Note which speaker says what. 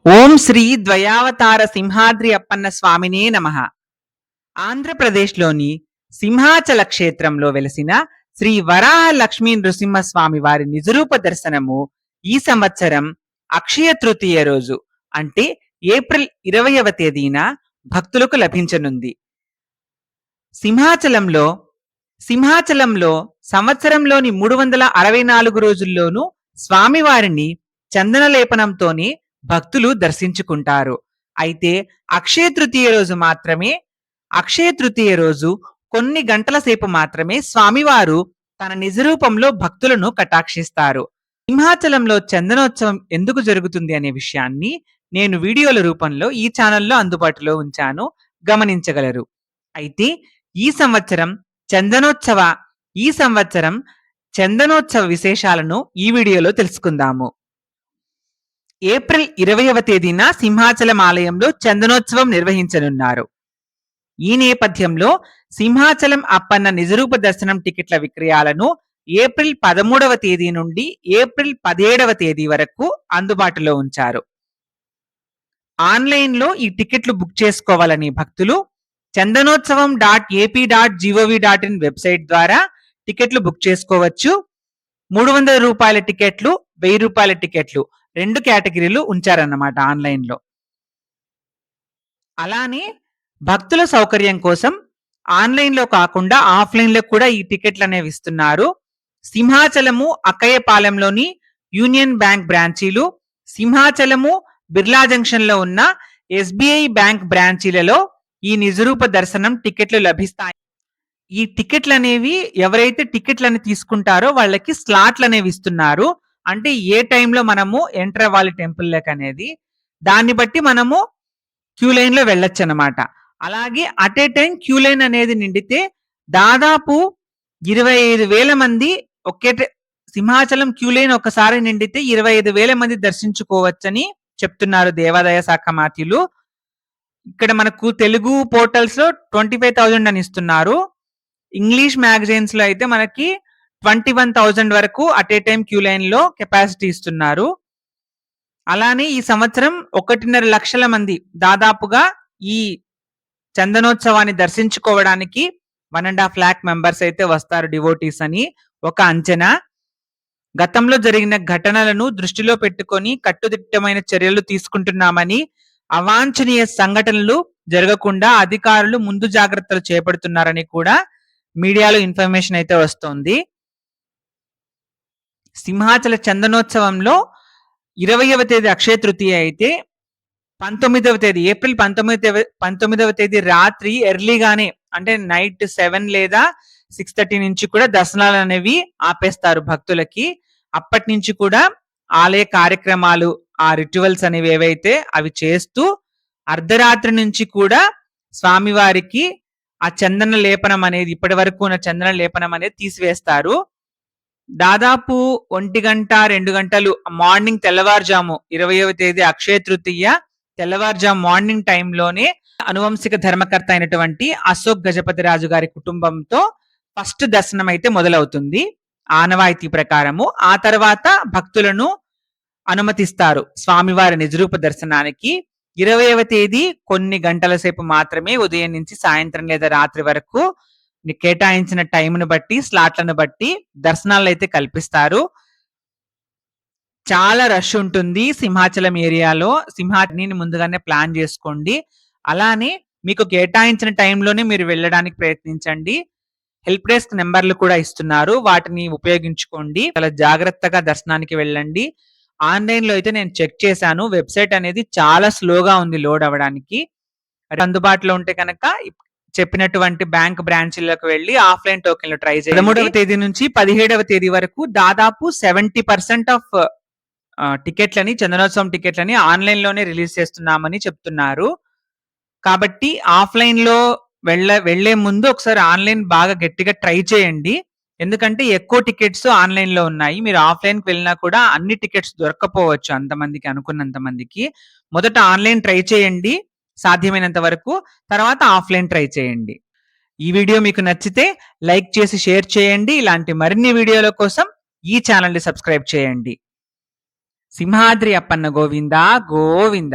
Speaker 1: ఓం శ్రీ ద్వయావతార సింహాద్రి అప్పన్న స్వామినే నమః. ఆంధ్రప్రదేశ్లోని సింహాచల క్షేత్రంలో వెలసిన శ్రీ వరాహ లక్ష్మీ నృసింహస్వామి వారి నిజరూప దర్శనము ఈ సంవత్సరం అక్షయ తృతీయ రోజు అంటే ఏప్రిల్ 20వ తేదీన భక్తులకు లభించనుంది. సింహాచలంలో సింహాచలంలో సంవత్సరంలోని 364 రోజుల్లోనూ స్వామివారిని చందన లేపనంతోనే భక్తులు దర్శించుకుంటారు. అయితే అక్షయ తృతీయ రోజు కొన్ని గంటల సేపు మాత్రమే స్వామివారు తన నిజ రూపంలో భక్తులను కటాక్షిస్తారు. సింహాచలంలో చందనోత్సవం ఎందుకు జరుగుతుంది అనే విషయాన్ని నేను వీడియోల రూపంలో ఈ ఛానల్లో అందుబాటులో ఉంచాను, గమనించగలరు. అయితే ఈ సంవత్సరం చందనోత్సవ ఈ సంవత్సరం చందనోత్సవ విశేషాలను ఈ వీడియోలో తెలుసుకుందాము. ఏప్రిల్ 20వ తేదీన సింహాచలం ఆలయంలో చందనోత్సవం నిర్వహించనున్నారు. ఈ నేపథ్యంలో సింహాచలం అప్పన్న నిజరూప దర్శనం టికెట్ల విక్రయాలను ఏప్రిల్ 13వ తేదీ నుండి ఏప్రిల్ 17వ తేదీ వరకు అందుబాటులో ఉంచారు. ఆన్లైన్లో ఈ టికెట్లు బుక్ చేసుకోవాలని భక్తులు చందనోత్సవం.ap.gov.in వెబ్సైట్ ద్వారా టికెట్లు బుక్ చేసుకోవచ్చు. 300 రూపాయల టికెట్లు, 1000 రూపాయల టికెట్లు 2 కేటగిరీలు ఉంచారన్నమాట ఆన్లైన్లో. అలానే భక్తుల సౌకర్యం కోసం ఆన్లైన్లో కాకుండా ఆఫ్లైన్లో కూడా ఈ టికెట్లు అనేవి ఇస్తున్నారు. సింహాచలము అక్కయ్యపాలెంలోని యూనియన్ బ్యాంక్ బ్రాంచీలు, సింహాచలము బిర్లా జంక్షన్లో ఉన్న ఎస్బీఐ బ్యాంక్ బ్రాంచీలలో ఈ నిజరూప దర్శనం టికెట్లు లభిస్తాయి. ఈ టికెట్లు అనేవి ఎవరైతే టికెట్లని తీసుకుంటారో వాళ్ళకి స్లాట్లు అనేవి ఇస్తున్నారు. అంటే ఏ టైంలో మనము ఎంటర్ అవ్వాలి టెంపుల్లోకి అనేది దాన్ని బట్టి మనము క్యూ లైన్ లో వెళ్ళొచ్చు అనమాట. అలాగే at a time queue line అనేది నిండితే దాదాపు 25,000 మంది సింహాచలం క్యూ లైన్ ఒకసారి నిండితే 25,000 మంది దర్శించుకోవచ్చని చెప్తున్నారు దేవాదాయ శాఖ మాత్యులు. ఇక్కడ మనకు తెలుగు పోర్టల్స్ లో 25,000 అని ఇస్తున్నారు. ఇంగ్లీష్ మ్యాగజైన్స్ లో అయితే మనకి 21,000 వరకు at a time queue line లో కెపాసిటీ ఇస్తున్నారు. అలానే ఈ సంవత్సరం 1.5 లక్షల మంది దాదాపుగా ఈ చందనోత్సవాన్ని దర్శించుకోవడానికి 1.5 lakh మెంబర్స్ అయితే వస్తారు డివోటీస్ అని ఒక అంచనా. గతంలో జరిగిన ఘటనలను దృష్టిలో పెట్టుకొని కట్టుదిట్టమైన చర్యలు తీసుకుంటున్నామని, అవాంఛనీయ సంఘటనలు జరగకుండా అధికారులు ముందు జాగ్రత్తలు చేపడుతున్నారని కూడా మీడియాలో ఇన్ఫర్మేషన్ అయితే వస్తోంది. సింహాచల చందనోత్సవంలో 20వ తేదీ అక్షయ తృతీయ అయితే 19వ తేదీ ఏప్రిల్ 19వ తేదీ రాత్రి ఎర్లీగానే అంటే నైట్ 7 లేదా 6:30 నుంచి కూడా దర్శనాలు అనేవి ఆపేస్తారు భక్తులకి. అప్పటి నుంచి కూడా ఆలయ కార్యక్రమాలు, ఆ రిచువల్స్ అనేవి ఏవైతే అవి చేస్తూ అర్ధరాత్రి నుంచి కూడా స్వామివారికి ఆ చందన లేపనం అనేది ఇప్పటి వరకు ఉన్న చందన లేపనం అనేది తీసివేస్తారు. దాదాపు 1 గంట 2 గంటలు మార్నింగ్ తెల్లవారుజాము 20వ తేదీ అక్షయ తృతీయ తెల్లవారుజాము మార్నింగ్ టైంలోనే అనువంశిక ధర్మకర్త అయినటువంటి అశోక్ గజపతి రాజు గారి కుటుంబంతో ఫస్ట్ దర్శనం అయితే మొదలవుతుంది ఆనవాయితీ ప్రకారము. ఆ తర్వాత భక్తులను అనుమతిస్తారు స్వామివారి నిజరూప దర్శనానికి. 20వ తేదీ కొన్ని గంటల సేపు మాత్రమే ఉదయం నుంచి సాయంత్రం లేదా రాత్రి వరకు కేటాయించిన టైంను బట్టి స్లాట్లను బట్టి దర్శనాలు అయితే కల్పిస్తారు. చాలా రష్ ఉంటుంది సింహాచలం ఏరియాలో. సింహాచలాన్ని ముందుగానే ప్లాన్ చేసుకోండి. అలానే మీకు కేటాయించిన టైంలోనే మీరు వెళ్ళడానికి ప్రయత్నించండి. హెల్ప్ డెస్క్ నెంబర్లు కూడా ఇస్తున్నారు, వాటిని ఉపయోగించుకోండి. చాలా జాగ్రత్తగా దర్శనానికి వెళ్ళండి. ఆన్లైన్ లో అయితే నేను చెక్ చేశాను, వెబ్సైట్ అనేది చాలా స్లోగా ఉంది లోడ్ అవ్వడానికి. అందుబాటులో ఉంటే కనుక చెప్పినటువంటి బ్యాంక్ బ్రాంచ్లకు వెళ్ళి ఆఫ్లైన్ టోకెన్లు ట్రై చేయండి. 13వ తేదీ నుంచి 17వ తేదీ వరకు దాదాపు 70% ఆఫ్ టికెట్లని చందనోత్సవం టికెట్లని ఆన్లైన్ లోనే రిలీజ్ చేస్తున్నామని చెప్తున్నారు. కాబట్టి ఆఫ్లైన్ లో వెళ్లే ముందు ఒకసారి ఆన్లైన్ బాగా గట్టిగా ట్రై చేయండి. ఎందుకంటే ఎక్కువ టికెట్స్ ఆన్లైన్ లో ఉన్నాయి. మీరు ఆఫ్లైన్ కి వెళ్ళినా కూడా అన్ని టికెట్స్ దొరకపోవచ్చు అంతమందికి అనుకున్నంత మందికి. మొదట ఆన్లైన్ ట్రై చేయండి సాధ్యమైనంత వరకు, తర్వాత ఆఫ్లైన్ ట్రై చేయండి. ఈ వీడియో మీకు నచ్చితే లైక్ చేసి షేర్ చేయండి. ఇలాంటి మరిన్ని వీడియోల కోసం ఈ ఛానల్ ని సబ్స్క్రైబ్ చేయండి. సింహాద్రి అప్పన్న గోవింద గోవింద.